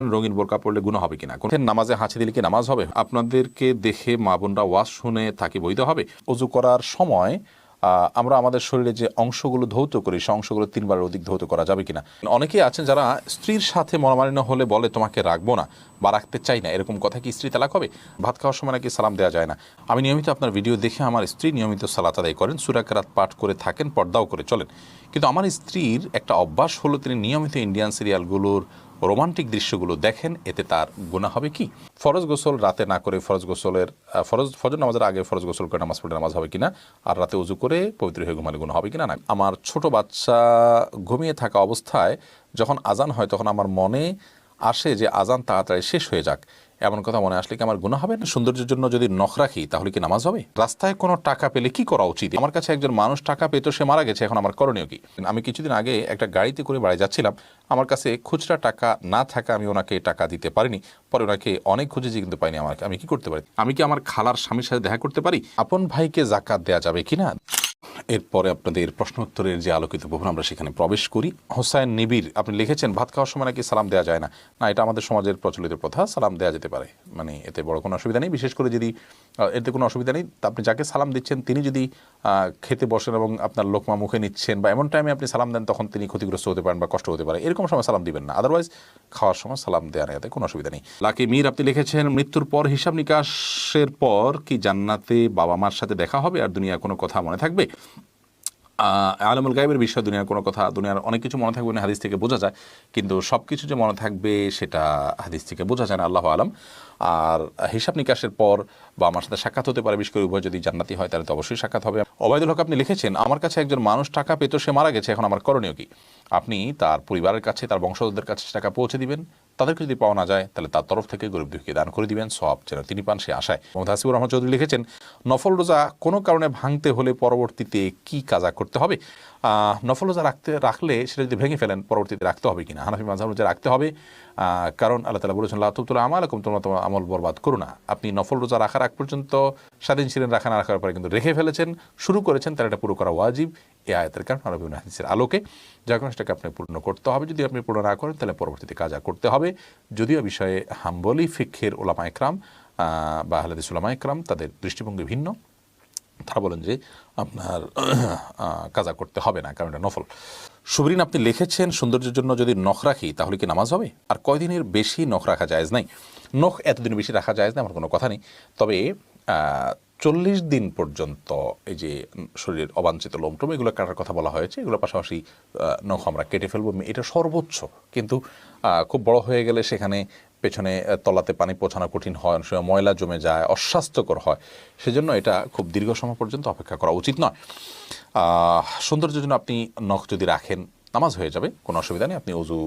রঙিন বোরকা পড়লে গুনাহ হবে কিনা, কোন নামাজে হাঁচি দিলে কি নামাজ হবে? আপনাদেরকে দেখে মা বোনরা ওয়াজ শুনে তাকে বৈধ হবে? ওযু করার সময় আমরা আমাদের শরীরে যে অংশগুলো ধৌত করি সেই অংশগুলো 3 বারের অধিক ধৌত করা যাবে কিনা। অনেকেই আছেন যারা স্ত্রীর সাথে মনোমালিন্য হলে বলে তোমাকে রাখবো না বা রাখতে চাই না, এরকম কথা কি স্ত্রী তালাক হবে? ভাত খাওয়ার সময় নাকি সালাম দেওয়া যায় না। আমি নিয়মিত আপনার ভিডিও দেখে আমার স্ত্রী নিয়মিত সালাত আদায় করেন, সূরা কেরাত পাঠ করে থাকেন, পর্দাও করে চলেন, কিন্তু আমার স্ত্রীর একটা অভ্যাস হলো তিনি নিয়মিত ইন্ডিয়ান সিরিয়ালগুলোর রোমান্টিক দৃশ্যগুলো দেখেন, এতে তার গুনাহ হবে কি? ফরজ গোসল রাতে না করে ফজর নামাজের আগে ফরজ গোসল করে নামাজ পড়লে নামাজ হবে কিনা, আর রাতে উজু করে পবিত্র হয়ে ঘুমালে গুনাহ হবে কিনা? না। আমার ছোট বাচ্চা ঘুমিয়ে থাকা অবস্থায় যখন আজান হয় তখন আমার মনে আসে যে আজান তাড়াতাড়ি শেষ হয়ে যাক, এমন কথা মনে আসলে কি আমার গুনাহ হবে? সৌন্দর্যের জন্য যদি নখ রাখি তাহলে কি নামাজ হবে? রাস্তায় কোনো টাকা পেলে কি করা উচিত? আমার কাছে একজন মানুষ টাকা পেত, সে মারা গেছে, এখন আমার করণীয় কি? আমি কিছুদিন আগে একটা গাড়িতে করে বাড়ি যাচ্ছিলাম, আমার কাছে খুচরা টাকা না থাকা আমি ওনাকে টাকা দিতে পারিনি, পরে ওনাকে অনেক খুঁজেছি কিন্তু পাইনি। আমি কি করতে পারি? আমি কি আমার খালার স্বামীর সাথে দেখা করতে পারি? আপন ভাইকে যাকাত দেয়া যাবে কিনা? এরপরে আপনাদের প্রশ্ন উত্তরের যে আলোকিত ভবন আমরা সেখানে প্রবেশ করি। হোসাইন নিবির আপনি লিখেছেন ভাত খাওয়ার সময় নাকি সালাম দেওয়া যায় না। না, এটা আমাদের সমাজের প্রচলিত প্রথা, সালাম দেওয়া যেতে পারে, মানে এতে বড় কোনো অসুবিধা নেই। বিশেষ করে যদি এতে কোনো অসুবিধা নেই, আপনি যাকে সালাম দিচ্ছেন তিনি যদি খেতে বসেন এবং আপনার লোকমা মুখে নিচ্ছেন বা এমন টাইমে আপনি সালাম দেন তখন তিনি ক্ষতিগ্রস্ত হতে পারেন বা কষ্ট হতে পারে, এরকম সময় সালাম দিবেন না। আদারওয়াইজ খাওয়ার সময় সালাম দেওয়া নেই, এতে কোনো অসুবিধা নেই। লাকি মীর আপনি লিখেছেন মৃত্যুর পর হিসাব নিকাশের পর কি জান্নাতে বাবা মার সাথে দেখা হবে আর দুনিয়ার কোনো কথা মনে থাকবে? আলমুল গায়েবের বিষয় দুনিয়ার কোনো কথা, দুনিয়ার অনেক কিছু মনে থাকবে না, হাদিস থেকে বোঝা যায়, কিন্তু সব কিছু যে মনে থাকবে সেটা হাদিস থেকে বোঝা যায় না, আল্লাহ আলম। আর হিসাব নিকাশের পর বা আমার সাথে সাক্ষাৎ হতে পারে, বিশেষ করে উভয় যদি জান্নাতি হয় তাহলে তো অবশ্যই সাক্ষাৎ হবে। ওবায়দুল হক আপনি লিখেছেন আমার কাছে একজন মানুষ টাকা পেত, সে মারা গেছে, এখন আমার করণীয় কি? আপনি তার পরিবারের কাছে, তার বংশধরদের কাছে টাকা পৌঁছে দিবেন, তাদেরকে যদি পাওয়া না যায় তাহলে তার তরফ থেকে গরিব দুঃখীকে দান করে দিবেন, সব যেন তিনি পান সে আশায়। মোহাম্মদ হাসিবুর রহমান চৌধুরী লিখেছেন নফল রোজা কোনো কারণে ভাঙতে হলে পরবর্তীতে কি কাজা করতে হবে? নফল রোজা রাখলে সেটা যদি ভেঙে ফেলেন পরবর্তীতে রাখতে হবে কিনা? হানাফি মাযহাব অনুযায়ী রাখতে হবে, কারণ আল্লাহ তাআলা বলেছেন লা তুবতিলু আমালাকুম, তোমরা তোমার আমল বরবাদ করো না। আপনি নফল রোজা রাখার আগ পর্যন্ত স্বাধীন ছিলেন, রাখা না রাখার পরে কিন্তু রেখে ফেলেছেন, শুরু করেছেন, তার এটা পুরো করা ওয়াজিব এই আয়াতের কারণ আর বিভিন্ন হাদিসের আলোকে। যার কারণে সেটাকে আপনি পূর্ণ করতে হবে, যদি আপনি পূর্ণ না করেন তাহলে পরবর্তীতে কাজা করতে হবে। যদিও বিষয়ে হাম্বলি ফিকহের ওলামা ইকরাম বা আহলে হাদিস ওলামা ইকরাম তাদের দৃষ্টিভঙ্গি ভিন্ন, তারা বলেন যে আপনার কাজা করতে হবে না, কারণ এটা নফল। সুবরিন আপনি লিখেছেন সৌন্দর্যের জন্য যদি নখ রাখি তাহলে কি নামাজ হবে? আর কয়দিনের বেশি নখ রাখা জায়েজ নাই? নখ এতদিন বেশি রাখা জায়েজ না, আমার কোনো কথা নেই, তবে 40 দিন পর্যন্ত এই যে শরীরের অবাঞ্ছিত লোমটোম এগুলো কাটার কথা বলা হয়েছে, এগুলোর পাশাপাশি নখ আমরা কেটে ফেলবো, এটা সর্বোচ্চ। কিন্তু খুব বড় হয়ে গেলে সেখানে পেছনে তলাতে পানি পৌঁছানো কঠিন হয়, অনেক সময় ময়লা জমে যায়, অস্বাস্থ্যকর হয়, সেজন্য এটা খুব দীর্ঘ সময় পর্যন্ত অপেক্ষা করা উচিত নয়। সৌন্দর্যের জন্য আপনি নখ যদি রাখেন নামাজ হয়ে যাবে, কোনো অসুবিধা নেই। আপনি উজু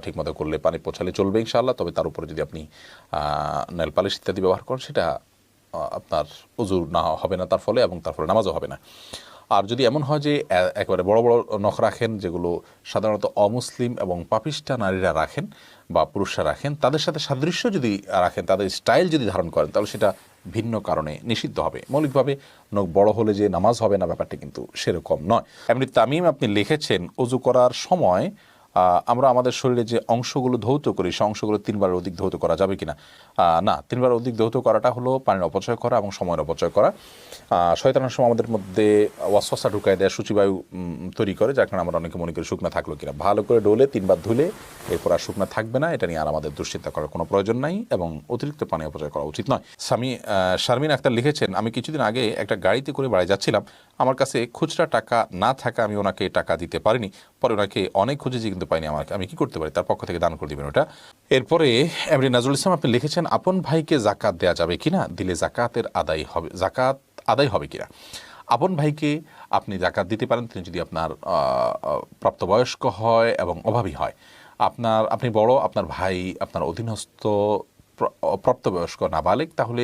ঠিকমতো করলে পানি পৌঁছালে চলবে ইনশাআল্লাহ, তবে তার উপরে যদি আপনি নেল পালিশ ইত্যাদি ব্যবহার করেন সেটা আপনার উজু না হবে না তার ফলে, এবং তার ফলে নামাজও হবে না। আর যদি এমন হয় যে একেবারে বড় বড় নখ রাখেন যেগুলো সাধারণত অমুসলিম এবং পাপিষ্ঠা নারীরা রাখেন বা পুরুষরা রাখেন, তাদের সাথে সাদৃশ্য যদি রাখেন, তাদের স্টাইল যদি ধারণ করেন, তাহলে সেটা ভিন্ন কারণে নিষিদ্ধ হবে। মৌলিকভাবে নখ বড় হলে যে নামাজ হবে না ব্যাপারটা কিন্তু সেরকম নয়। এমনি তামিম আপনি লিখেছেন অজু করার সময় আমরা আমাদের শরীরে যে অংশগুলো ধৌত করি সেই অংশগুলো 3 বারের অধিক ধৌত করা যাবে কিনা? না, 3 বারের অধিক ধৌত করাটা হলো পানির অপচয় করা এবং সময়ের অপচয় করা। শয়তানের সময় আমাদের মধ্যে ওয়াসওয়াসা ঢুকায় দেয়, সূচিবায়ু তৈরি করে, যার কারণে আমরা অনেকে মনে করি শুকনা থাকলো কিনা। ভালো করে ডোলে 3 বার ধুলে এরপর আর শুকনা থাকবে না, এটা নিয়ে আর আমাদের দুশ্চিন্তা করার কোনো প্রয়োজন নাই এবং অতিরিক্ত পানি অপচয় করা উচিত নয়। শারমিন আক্তার লিখেছেন আমি কিছুদিন আগে একটা গাড়িতে করে বাড়ি যাচ্ছিলাম, আমার কাছে খুচরা টাকা না থাকা আমি ওনাকে টাকা দিতে পারিনি, পরে ওনাকে অনেক খুঁজেছি কিন্তু পাইনি, আমি কি করতে পারি? তার পক্ষ থেকে দান করে দিবেন ওটা। এরপরে এমনি নাজরুল ইসলাম আপনি লিখেছেন আপন ভাইকে যাকাত দেওয়া যাবে কিনা, দিলে জাকাত আদায় হবে কিনা? আপন ভাইকে আপনি যাকাত দিতে পারেন, তিনি যদি আপনার প্রাপ্তবয়স্ক হয় এবং অভাবী হয়। আপনি বড়, আপনার ভাই আপনার অধীনস্থ প্রাপ্তবয়স্ক নাবালিগ, তাহলে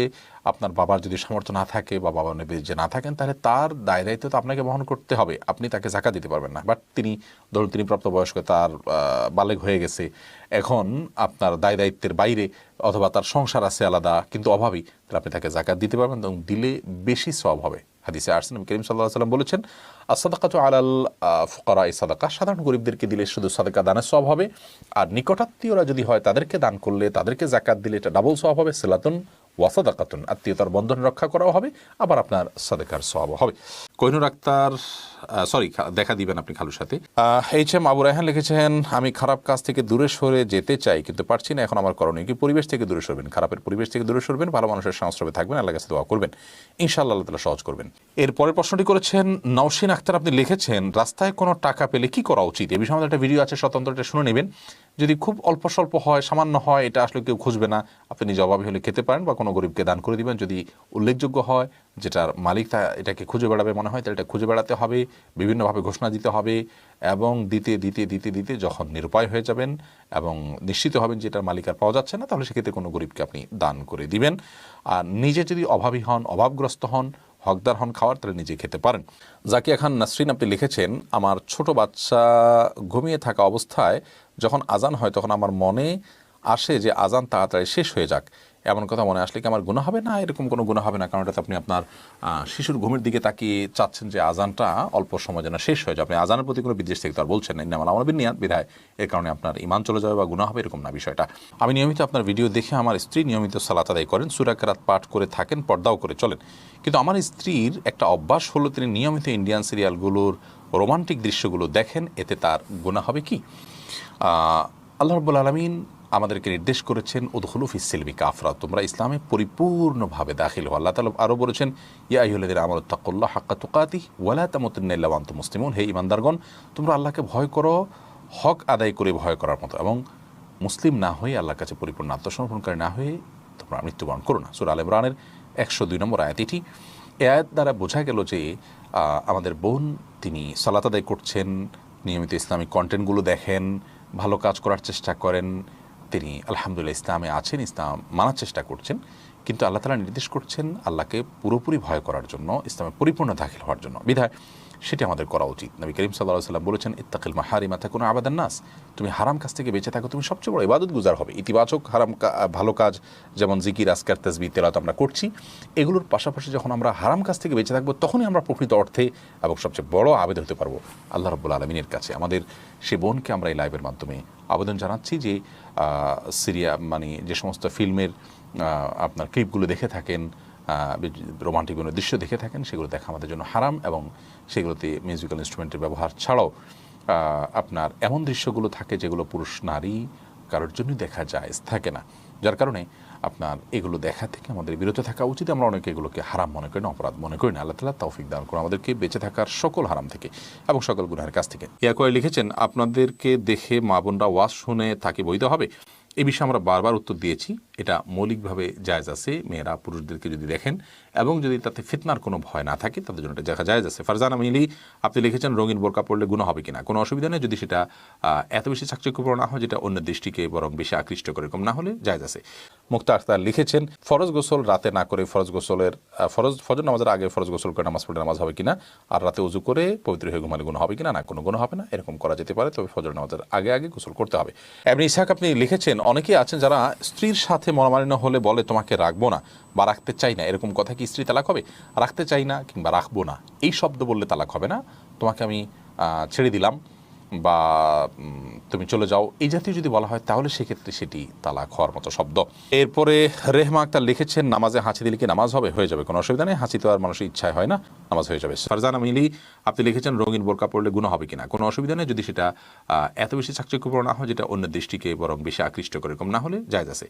আপনার বাবার যদি সামর্থ্য না থাকে বা বাবা যে না থাকেন, তাহলে তার দায় দায়িত্ব তো আপনাকে বহন করতে হবে, আপনি তাকে যাকাত দিতে পারবেন না। বাট ধরুন তিনি প্রাপ্তবয়স্ক, তার বালেগ হয়ে গেছে, এখন আপনার দায় দায়িত্বের বাইরে, অথবা তার সংসার আছে আলাদা কিন্তু অভাবী, তাহলে আপনি তাকে যাকাত দিতে পারবেন এবং দিলে বেশি সওয়াব হবে। হাদিসে আসছে নবী করিম সাল্লাল্লাহু আলাইহি ওয়াসাল্লাম বলেছেন, as-সাদাকাতু আলাল ফুকারাই সাদাকা, সাধারণ গরিবদেরকে দিলে শুধু সাদাকা দানের সওয়াব হবে, আর নিকটাত্মীয়রা যদি হয় তাদেরকে দান করলে, তাদেরকে যাকাত দিলে এটা ডাবল সওয়াব হবে। সিলাতুন ওয়া সাদাকাতুন, আত্মীয়তার বন্ধন রক্ষা করাও হবে, আবার আপনার সাদাকার সওয়াব হবে। কোহিনুর আক্তার দেখা দিবেন আপনি খালুর সাথে। এইচ.এম. আবু রায়হান লিখেছেন, আমি খারাপ কাজ থেকে দূরে সরে যেতে চাই কিন্তু পারছি না, এখন আমার করণীয় কি? পরিবেশ থেকে দূরে সরবেন, খারাপের পরিবেশ থেকে দূরে সরবেন, ভালো মানুষের সংস্রবে থাকবেন, আল্লাহর কাছে দোয়া করবেন, ইনশাআল্লাহ আল্লাহ তাআলা সহজ করবেন। এর পরের প্রশ্নটি করেছেন নওশিন আক্তার, আপনি লিখেছেন, রাস্তায় কোনো টাকা পেলে কি করা উচিত? এই বিষয়ে আমাদের একটা ভিডিও আছে, স্বতন্ত্র, এটা শুনে নেবেন। যদি খুব অল্প স্বল্প হয়, সামান্য হয়, এটা আসলে কেউ খুঁজবে না, আপনি নিজে অভাবী হলে খেতে পারেন বা কোনো গরিবকে দান করে দিবেন। যদি উল্লেখযোগ্য হয়, যেটার মালিক তা এটাকে খুঁজে বেড়াবে মনে হয়, তাহলে এটা খুঁজে বেড়াতে হবে, বিভিন্নভাবে ঘোষণা দিতে হবে, এবং দিতে দিতে দিতে দিতে যখন নিরুপায় হয়ে যাবেন এবং নিশ্চিত হবেন যে এটার মালিক আর পাওয়া যাচ্ছে না, তাহলে সেক্ষেত্রে কোনো গরিবকে আপনি দান করে দিবেন। আর নিজে যদি অভাবী হন, অভাবগ্রস্ত হন, হকদার হন খাওয়ার, তাহলে নিজে খেতে পারেন। জাকিয়া খান নাসরিন, আপনি লিখেছেন, আমার ছোট বাচ্চা ঘুমিয়ে থাকা অবস্থায় যখন আজান হয় তখন আমার মনে আসে যে আজান তাড়াতাড়ি শেষ হয়ে যাক, এমন কথা মনে আসলে কি আমার গুনাহ হবে? না, এরকম কোনো গুনাহ হবে না, কারণ এটাতে আপনি আপনার শিশুর ঘুমের দিকে তাকিয়ে চাচ্ছেন যে আজানটা অল্প সময় যেন শেষ হয়ে যায়। আপনি আজানের প্রতি কোনো বিদ্বেষ থেকে তো আর বলছেন না, ইন্নামাল আমাল বিন্নিয়াত, বিধায় এর কারণে আপনার ঈমান চলে যাবে বা গুনাহ হবে, এরকম না বিষয়টা। আমি নিয়মিত আপনার ভিডিও দেখে, আমার স্ত্রী নিয়মিত সালাত আদায় করেন, সূরা কেরাত পাঠ করে থাকেন, পর্দাও করে চলেন, কিন্তু আমার স্ত্রীর একটা অভ্যাস হলো তিনি নিয়মিত ইন্ডিয়ান সিরিয়ালগুলোর রোমান্টিক দৃশ্যগুলো দেখেন, এতে তার গুনাহ হবে কি? আল্লাহ রাব্বুল আলামিন আমাদেরকে নির্দেশ করেছেন, উদখুলু ফিস সিলমি কাফরা, তোমরা ইসলামে পরিপূর্ণভাবে দাখিল হও। আল্লাহ তাআলা আরও বলেছেন, ইয়া আইয়ুহাল্লাযীনা আমানু তাকুল্লাহা হাক্কা তুকাতিহি ওয়া লা তামুতুন্না ইল্লা ওয়া আনতুম মুসলিমুন, হে ঈমানদারগণ, তোমরা আল্লাহকে ভয় করো হক আদায় করে ভয় করার মতো, এবং মুসলিম না হয়ে, আল্লাহর কাছে পরিপূর্ণ আত্মসমর্পণকারী না হয়ে তোমরা মৃত্যুবরণ করো না। সূরা আল ইমরানের 102 নম্বর আয়াত এটি। এই আয়াত দ্বারা বোঝা গেল যে আমাদের বোন তিনি সালাত আদায় করছেন, নিয়মিত ইসলামিক কন্টেন্টগুলো দেখেন, ভালো কাজ করার চেষ্টা করেন, তিনি আলহামদুলিল্লাহ ইসলামে আছেন, ইসলাম মানার চেষ্টা করছেন, কিন্তু আল্লাহ তাআলা নির্দেশ করছেন আল্লাহকে পুরোপুরি ভয় করার জন্য, ইসলামে পরিপূর্ণ দাখিল হওয়ার জন্য, বিধায় সেটি আমাদের করা উচিত। নবী করিম সাল্লাল্লাহু আলাইহি ওয়াসাল্লাম বলেছেন, ইত্তাকিল মাহারিমা তাকুনু আবাদান নাস, তুমি হারাম কাজ থেকে বেঁচে থাকো, তুমি সবচেয়ে বড় ইবাদত গুজার হবে। ইতিবাচক ভালো কাজ যেমন জিকির, আজকার, তাসবিহ, তেলাওয়াত আমরা করছি, এগুলোর পাশাপাশি যখন আমরা হারাম কাজ থেকে বেঁচে থাকবো, তখনই আমরা প্রকৃত অর্থে এবং সবচেয়ে বড় আবেদন হতে পারবো আল্লাহ রাব্বুল আলামিনের কাছে। আমাদের সে বোনকে আমরা এই লাইভের মাধ্যমে আবেদন জানাচ্ছি যে মানে যে সমস্ত ফিল্মের আপনার ক্লিপগুলো দেখে থাকেন, রোমান্টিক কোনো দৃশ্য দেখে থাকেন, সেগুলো দেখা আমাদের জন্য হারাম, এবং সেগুলোতে মিউজিক্যাল ইনস্ট্রুমেন্টের ব্যবহার ছাড়াও আপনার এমন দৃশ্যগুলো থাকে যেগুলো পুরুষ নারী কারোর জন্যই দেখা যায় থাকে না, যার কারণে আপনার এগুলো দেখা থেকে আমাদের বিরত থাকা উচিত। আমরা অনেকে এগুলোকে হারাম মনে করি না, অপরাধ মনে করি না। আল্লাহ তাআলা তৌফিক দান করুন আমাদেরকে বেঁচে থাকার সকল হারাম থেকে এবং সকল গুনাহের কাছ থেকে। ইয়াকুয়াই লিখেছেন, আপনাদেরকে দেখে মা বোনরা ওয়াজ শুনে তাকে বৈধ হবে? এই বিষয়ে আমরা বারবার উত্তর দিয়েছি, এটা মৌলিকভাবে জায়েজ আছে। মেয়েরা পুরুষদেরকে যদি দেখেন এবং যদি তাতে ফিতনার কোনো ভয় না থাকে, তাদের জন্য এটা দেখা জায়েজ আছে। ফারজানা মিলি, আপনি লিখেছেন, রঙিন বোরকা পড়লে গুনাহ হবে কিনা? কোনো অসুবিধা নেই, যদি সেটা এত বেশি চাকচিক্যপূর্ণ না হয় যেটা অন্য দৃষ্টিকে বরং বেশি আকৃষ্ট করে, এরকম না হলে জায়েজ আছে। মুক্তা আখতার লিখেছেন, ফরজ গোসল রাতে না করে ফজর নামাজের আগে ফরজ গোসল করে নামাজ পড়লে নামাজ হবে কিনা, আর রাতে উজু করে পবিত্র হয়ে ঘুমালে গুনাহ হবে কিনা? না, কোনো গুনাহ হবে না, এরকম করা যেতে পারে, তবে ফজর নামাজের আগে আগে গোসল করতে হবে। এমনি ইসহাক, আপনি লিখেছেন, অনেকেই আছেন যারা স্ত্রীর সাথে মনোমালিন্য হলে বলে তোমাকে রাখবো না বা রাখতে চাই না, এরকম কথা কি স্ত্রী তালাক হবে? রাখতে চাই না কিংবা রাখবো না এই শব্দ বললে তালাক হবে না। তোমাকে আমি ছেড়ে দিলাম বা তুমি চলে যাও, এই জাতীয় যদি বলা হয় তাহলে সেক্ষেত্রে সেটি তালাক হওয়ার মতো শব্দ। এরপরে রেহমা আক্তার লিখেছেন, নামাজে হাঁচি দিলে কি নামাজ হবে? হয়ে যাবে, কোনো অসুবিধা নেই, হাঁচি তো আর মানুষের ইচ্ছায় হয় না, নামাজ হয়ে যাবে। ফারজানা মিলি, আপনি লিখেছেন, রঙিন বোরকা পড়লে গুনাহ হবে কিনা? কোনো অসুবিধা নেই, যদি সেটা এত বেশি চাকচিক্যপূর্ণ না হয় যেটা অন্য দৃষ্টিকে বরং বেশি আকৃষ্ট করে, এরকম না হলে জায়েজ আছে।